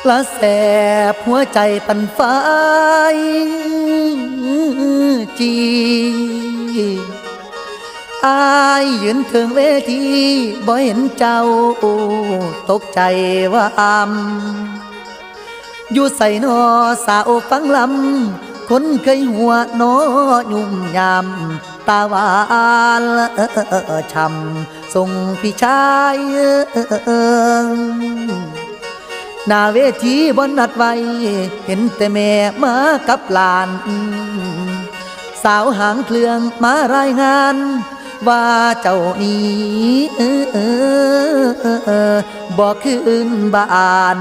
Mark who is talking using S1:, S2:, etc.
S1: ละแสบหัวใจปันไฟจีอายยืนถึงเวทีบ่เห็นเจ้าตกใจว่าอยู่ใส่นอสาวฟังลำคนเคยหัวนอยุ่มยำตาหวานช้ำส่งพี่ชายหน้าเวทีบนนัดไว้เห็นแต่แม่มากับหลานสาวหางเครื่องมารายงานว่าเจ้านี้บอกคืนบ้าน